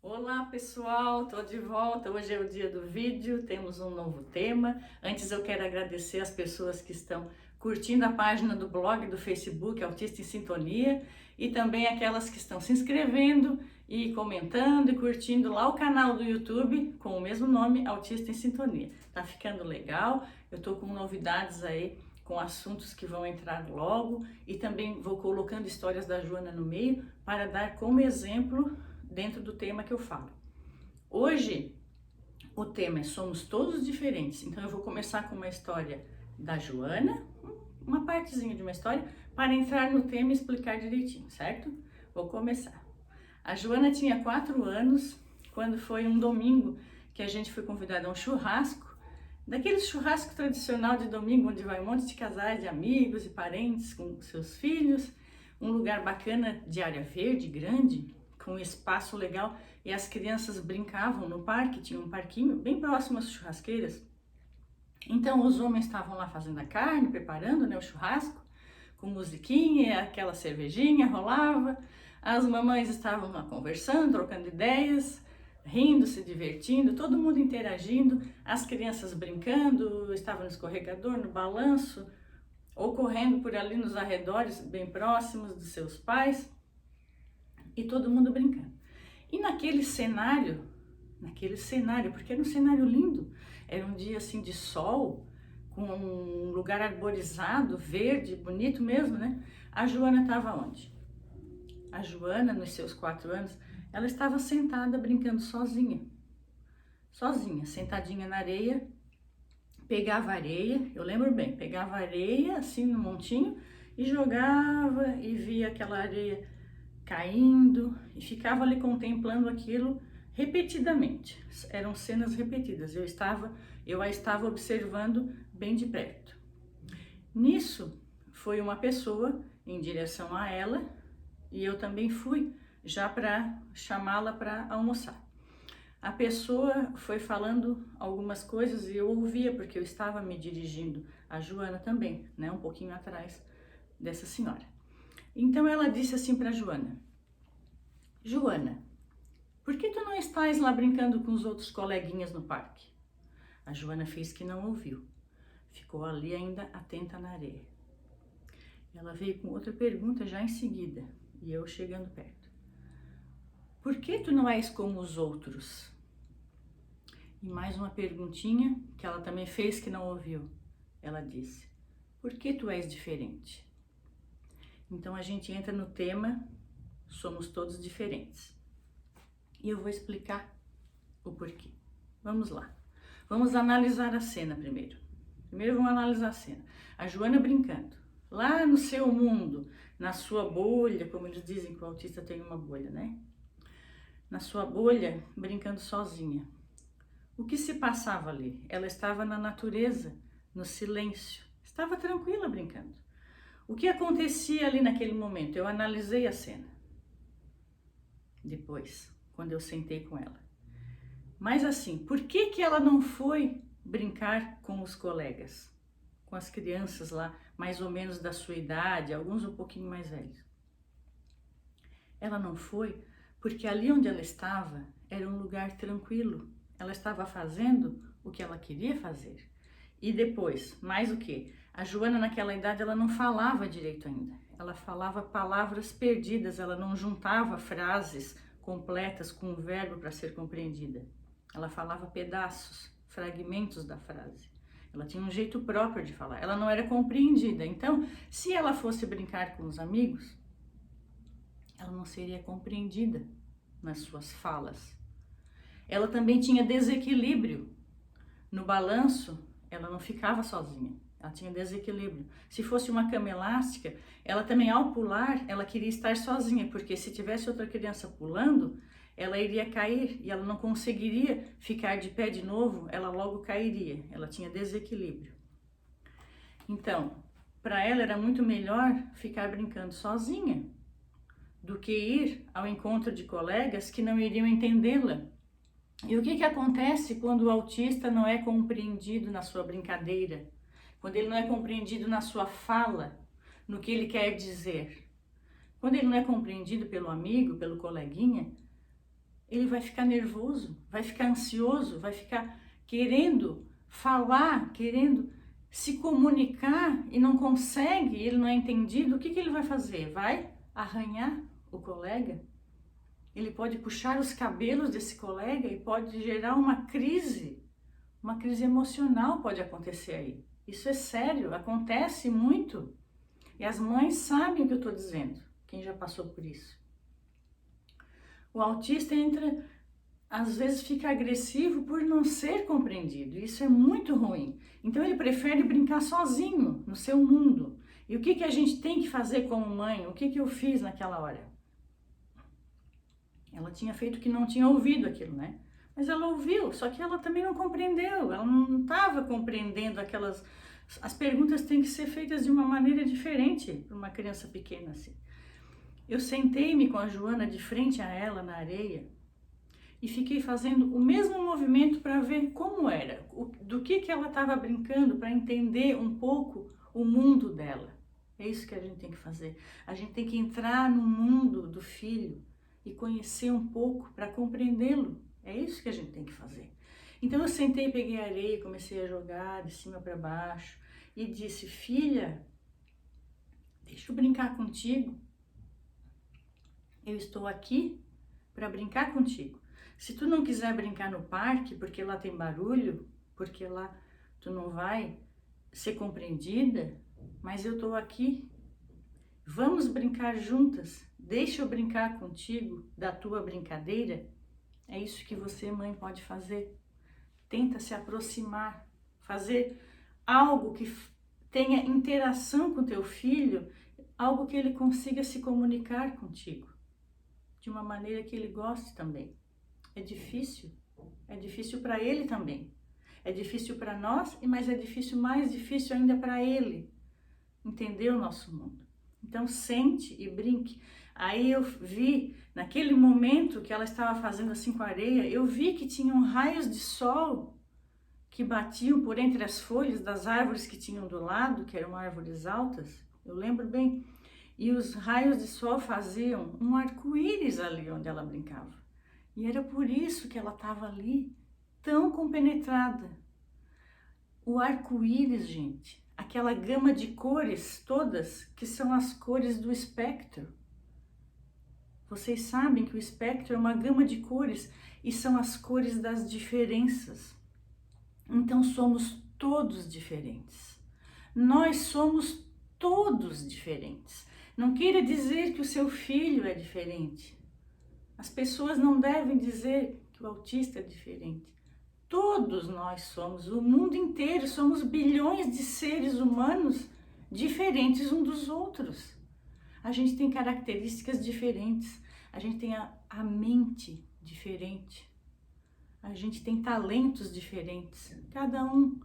Olá pessoal, tô de volta. Hoje é o dia do vídeo, temos um novo tema. Antes eu quero agradecer as pessoas que estão curtindo a página do blog do Facebook Autista em Sintonia e também aquelas que estão se inscrevendo e comentando e curtindo lá o canal do YouTube com o mesmo nome, Autista em Sintonia. Tá ficando legal, eu tô com novidades aí com assuntos que vão entrar logo e também vou colocando histórias da Joana no meio para dar como exemplo dentro do tema que eu falo. Hoje o tema é Somos Todos Diferentes, então eu vou começar com uma história da Joana, uma partezinha de uma história, para entrar no tema e explicar direitinho, certo? Vou começar. A Joana tinha 4 anos quando foi um domingo que a gente foi convidada a um churrasco, daquele churrasco tradicional de domingo, onde vai um monte de casais, de amigos e parentes com seus filhos, um lugar bacana de área verde, grande, com um espaço legal, e as crianças brincavam no parque, tinha um parquinho bem próximo às churrasqueiras. Então os homens estavam lá fazendo a carne, preparando, né, o churrasco, com musiquinha, aquela cervejinha rolava, as mamães estavam lá conversando, trocando ideias, rindo, se divertindo, todo mundo interagindo, as crianças brincando, estavam no escorregador, no balanço, ou correndo por ali nos arredores, bem próximos dos seus pais, e todo mundo brincando. E naquele cenário, porque era um cenário lindo, era um dia assim de sol, com um lugar arborizado, verde, bonito mesmo, né? A Joana estava onde? A Joana, nos seus 4 anos, ela estava sentada brincando sozinha, sentadinha na areia, pegava areia, eu lembro bem, pegava areia assim no montinho e jogava e via aquela areia caindo e ficava ali contemplando aquilo repetidamente. Eram cenas repetidas. Eu a estava observando bem de perto. Nisso foi uma pessoa em direção a ela e eu também fui já para chamá-la para almoçar. A pessoa foi falando algumas coisas e eu ouvia porque eu estava me dirigindo, a Joana também, né, um pouquinho atrás dessa senhora. Então ela disse assim para Joana: Joana, por que tu não estás lá brincando com os outros coleguinhas no parque? A Joana fez que não ouviu, ficou ali ainda atenta na areia. Ela veio com outra pergunta já em seguida, e eu chegando perto. Por que tu não és como os outros? E mais uma perguntinha que ela também fez que não ouviu. Ela disse: por que tu és diferente? Então a gente entra no tema Somos Todos Diferentes. E eu vou explicar o porquê. Vamos lá. Vamos analisar a cena primeiro. Primeiro vamos analisar a cena. A Joana brincando. Lá no seu mundo, na sua bolha, como eles dizem que o autista tem uma bolha, né? Na sua bolha, brincando sozinha. O que se passava ali? Ela estava na natureza, no silêncio. Estava tranquila brincando. O que acontecia ali naquele momento? Eu analisei a cena. Depois, quando eu sentei com ela. Mas assim, por que que ela não foi brincar com os colegas? Com as crianças lá, mais ou menos da sua idade, alguns um pouquinho mais velhos. Ela não foi porque ali onde ela estava era um lugar tranquilo. Ela estava fazendo o que ela queria fazer. E depois, mais o que? A Joana naquela idade ela não falava direito ainda. Ela falava palavras perdidas, ela não juntava frases completas com um verbo para ser compreendida. Ela falava pedaços, fragmentos da frase. Ela tinha um jeito próprio de falar, ela não era compreendida. Então, se ela fosse brincar com os amigos, ela não seria compreendida nas suas falas. Ela também tinha desequilíbrio. No balanço, ela não ficava sozinha. Ela tinha desequilíbrio. Se fosse uma cama elástica, ela também ao pular, ela queria estar sozinha, porque se tivesse outra criança pulando, ela iria cair e ela não conseguiria ficar de pé de novo, ela logo cairia. Ela tinha desequilíbrio. Então, para ela era muito melhor ficar brincando sozinha do que ir ao encontro de colegas que não iriam entendê-la. E o que acontece quando o autista não é compreendido na sua brincadeira? Quando ele não é compreendido na sua fala, no que ele quer dizer? Quando ele não é compreendido pelo amigo, pelo coleguinha, ele vai ficar nervoso, vai ficar ansioso, vai ficar querendo falar, querendo se comunicar e não consegue, ele não é entendido, o que ele vai fazer? Vai arranhar o colega? Ele pode puxar os cabelos desse colega e pode gerar uma crise emocional pode acontecer aí. Isso é sério, acontece muito. E as mães sabem o que eu estou dizendo, quem já passou por isso. O autista entra, às vezes fica agressivo por não ser compreendido. Isso é muito ruim. Então ele prefere brincar sozinho, no seu mundo. E o que a gente tem que fazer como mãe? O que eu fiz naquela hora? Ela tinha feito que não tinha ouvido aquilo, né? Mas ela ouviu, só que ela também não compreendeu. Ela não estava compreendendo aquelas... As perguntas têm que ser feitas de uma maneira diferente para uma criança pequena assim. Eu sentei-me com a Joana de frente a ela na areia e fiquei fazendo o mesmo movimento para ver como era, do que ela estava brincando, para entender um pouco o mundo dela. É isso que a gente tem que fazer. A gente tem que entrar no mundo do filho e conhecer um pouco para compreendê-lo. É isso que a gente tem que fazer. Então eu sentei, peguei a areia, comecei a jogar de cima para baixo e disse: filha, deixa eu brincar contigo. Eu estou aqui para brincar contigo. Se tu não quiser brincar no parque, porque lá tem barulho, porque lá tu não vai ser compreendida, mas eu estou aqui. Vamos brincar juntas. Deixa eu brincar contigo da tua brincadeira. É isso que você, mãe, pode fazer. Tenta se aproximar, fazer algo que tenha interação com teu filho, algo que ele consiga se comunicar contigo de uma maneira que ele goste também. É difícil para ele também. É difícil para nós, mas é difícil, mais difícil ainda para ele entender o nosso mundo. Então sente e brinque. Aí eu vi, naquele momento que ela estava fazendo assim com a areia, eu vi que tinham raios de sol que batiam por entre as folhas das árvores que tinham do lado, que eram árvores altas, eu lembro bem. E os raios de sol faziam um arco-íris ali onde ela brincava. E era por isso que ela estava ali, tão compenetrada. O arco-íris, gente, aquela gama de cores todas, que são as cores do espectro. Vocês sabem que o espectro é uma gama de cores e são as cores das diferenças. Então somos todos diferentes. Nós somos todos diferentes. Não queira dizer que o seu filho é diferente. As pessoas não devem dizer que o autista é diferente. Todos nós somos, o mundo inteiro, somos bilhões de seres humanos diferentes uns dos outros. A gente tem características diferentes, a gente tem a mente diferente, a gente tem talentos diferentes, cada um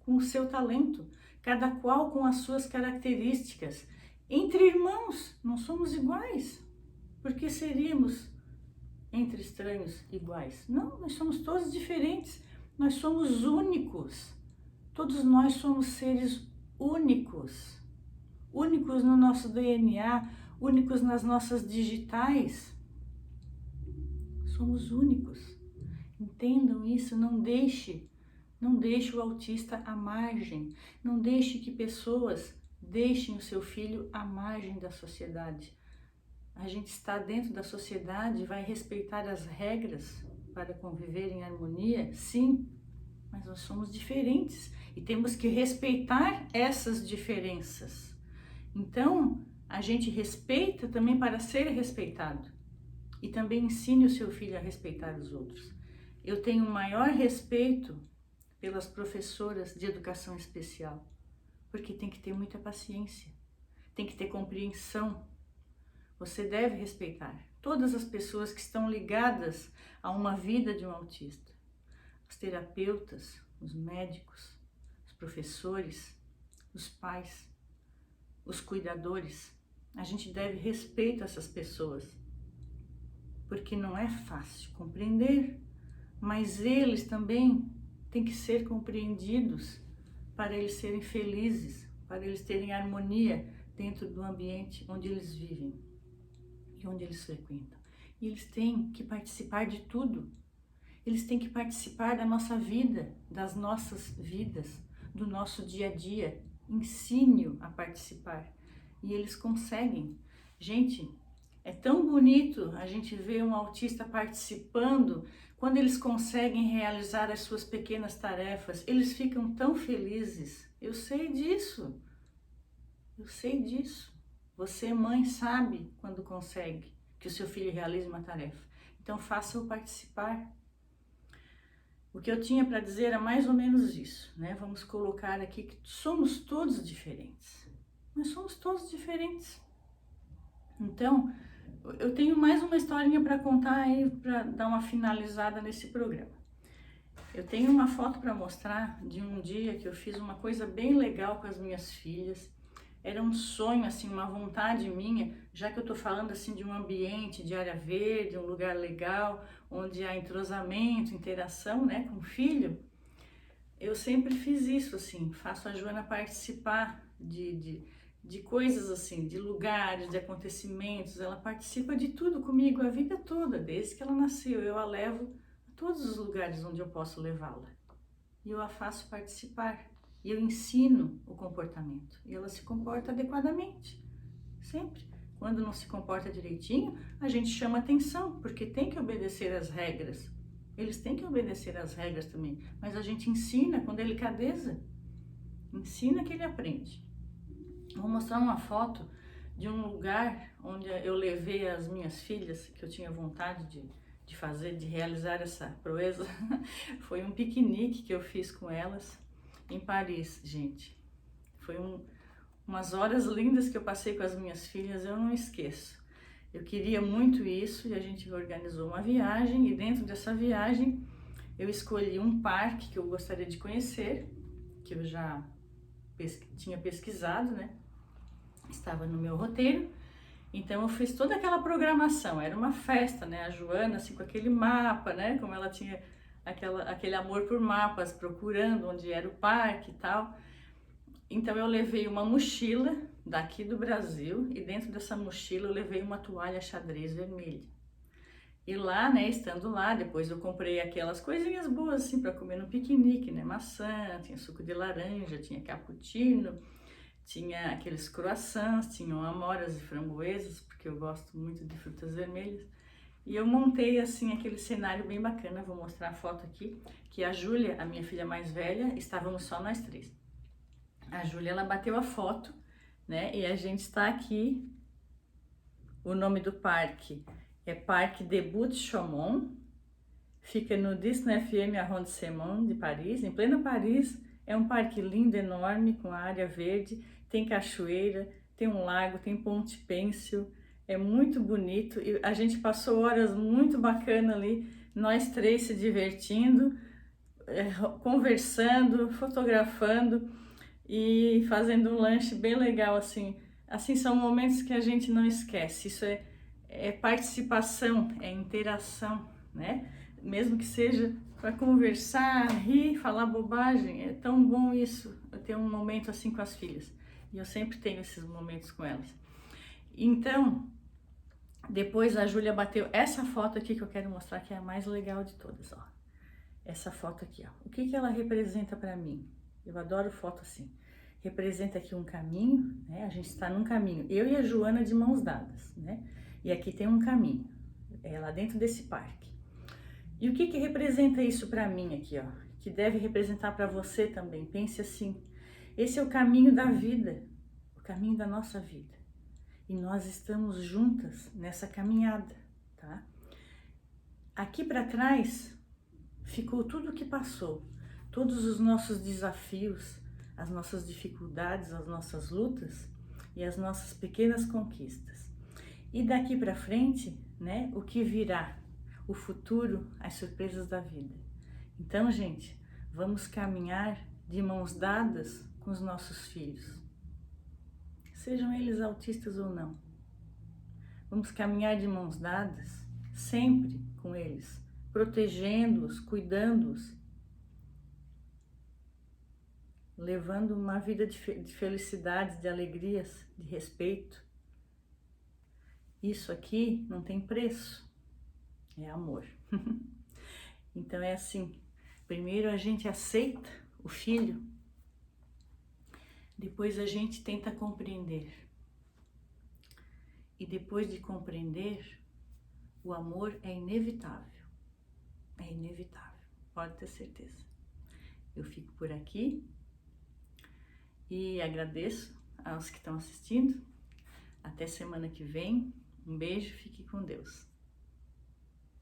com o seu talento, cada qual com as suas características. Entre irmãos, não somos iguais, porque seríamos entre estranhos iguais. Não, nós somos todos diferentes, nós somos únicos. Todos nós somos seres únicos, únicos no nosso DNA, únicos nas nossas digitais. Somos únicos. Entendam isso, não deixe o autista à margem, não deixe que pessoas deixem o seu filho à margem da sociedade. A gente está dentro da sociedade, vai respeitar as regras para conviver em harmonia, sim, mas nós somos diferentes e temos que respeitar essas diferenças. Então, a gente respeita também para ser respeitado e também ensine o seu filho a respeitar os outros. Eu tenho o maior respeito pelas professoras de educação especial, porque tem que ter muita paciência, tem que ter compreensão. Você deve respeitar todas as pessoas que estão ligadas a uma vida de um autista. Os terapeutas, os médicos, os professores, os pais, os cuidadores. A gente deve respeito a essas pessoas, porque não é fácil compreender, mas eles também têm que ser compreendidos para eles serem felizes, para eles terem harmonia dentro do ambiente onde eles vivem e onde eles frequentam. E eles têm que participar de tudo. Eles têm que participar da nossa vida, das nossas vidas, do nosso dia a dia. Ensine-o a participar. E eles conseguem. Gente, é tão bonito a gente ver um autista participando. Quando eles conseguem realizar as suas pequenas tarefas, eles ficam tão felizes. Eu sei disso. Eu sei disso. Você, mãe, sabe quando consegue que o seu filho realize uma tarefa. Então, faça-o participar. O que eu tinha para dizer era mais ou menos isso, né? Vamos colocar aqui que somos todos diferentes. Nós somos todos diferentes. Então, eu tenho mais uma historinha para contar aí, para dar uma finalizada nesse programa. Eu tenho uma foto para mostrar de um dia que eu fiz uma coisa bem legal com as minhas filhas. Era um sonho, assim, uma vontade minha, já que eu tô falando assim de um ambiente de área verde, um lugar legal, onde há entrosamento, interação, né, com o filho. Eu sempre fiz isso, assim, faço a Joana participar de coisas assim, de lugares, de acontecimentos. Ela participa de tudo comigo a vida toda, desde que ela nasceu. Eu a levo a todos os lugares onde eu posso levá-la. E eu a faço participar. E eu ensino o comportamento. E ela se comporta adequadamente. Sempre. Quando não se comporta direitinho, a gente chama atenção, porque tem que obedecer às regras. Eles têm que obedecer às regras também. Mas a gente ensina com delicadeza. Ensina que ele aprende. Vou mostrar uma foto de um lugar onde eu levei as minhas filhas, que eu tinha vontade de fazer, de realizar essa proeza. Foi um piquenique que eu fiz com elas em Paris, gente. Foi umas horas lindas que eu passei com as minhas filhas, eu não esqueço. Eu queria muito isso e a gente organizou uma viagem, e dentro dessa viagem eu escolhi um parque que eu gostaria de conhecer, que eu já tinha pesquisado, né? Estava no meu roteiro. Então eu fiz toda aquela programação, era uma festa, né? A Joana assim com aquele mapa, né? Como ela tinha aquele amor por mapas, procurando onde era o parque e tal. Então eu levei uma mochila daqui do Brasil e dentro dessa mochila eu levei uma toalha xadrez vermelha. E lá, né, estando lá, depois eu comprei aquelas coisinhas boas assim para comer no piquenique, né? Maçã, tinha suco de laranja, tinha cappuccino, tinha aqueles croissants, tinham amoras e framboesas, porque eu gosto muito de frutas vermelhas. E eu montei assim aquele cenário bem bacana, vou mostrar a foto aqui, que a Júlia, a minha filha mais velha, estávamos só nós três. A Júlia, ela bateu a foto, né? E a gente está aqui. O nome do parque é Parque de Buttes-Chaumont, fica no 19e arrondissement de Paris, em plena Paris. É um parque lindo, enorme, com área verde, tem cachoeira, tem um lago, tem ponte pêncil, é muito bonito. E a gente passou horas muito bacanas ali, nós três se divertindo, conversando, fotografando e fazendo um lanche bem legal, assim. Assim, são momentos que a gente não esquece. Isso é participação, é interação, né? Mesmo que seja para conversar, rir, falar bobagem, é tão bom isso, eu ter um momento assim com as filhas. E eu sempre tenho esses momentos com elas. Então, depois a Júlia bateu essa foto aqui que eu quero mostrar, que é a mais legal de todas, ó. Essa foto aqui, ó. O que que ela representa para mim? Eu adoro foto assim. Representa aqui um caminho, né? A gente está num caminho, eu e a Joana de mãos dadas, né? E aqui tem um caminho, é lá dentro desse parque. E o que que representa isso para mim aqui, ó? Que deve representar para você também. Pense assim, esse é o caminho da vida, o caminho da nossa vida. E nós estamos juntas nessa caminhada, tá? Aqui para trás ficou tudo o que passou, todos os nossos desafios, as nossas dificuldades, as nossas lutas e as nossas pequenas conquistas. E daqui para frente, né, o que virá, o futuro, as surpresas da vida. Então, gente, vamos caminhar de mãos dadas com os nossos filhos, sejam eles autistas ou não. Vamos caminhar de mãos dadas, sempre com eles, protegendo-os, cuidando-os, levando uma vida de felicidades, de alegrias, de respeito. Isso aqui não tem preço. é amor. Então é assim, primeiro a gente aceita o filho, depois a gente tenta compreender. E depois de compreender, o amor é inevitável. É inevitável, pode ter certeza. Eu fico por aqui e agradeço aos que estão assistindo. Até semana que vem. Um beijo, fique com Deus.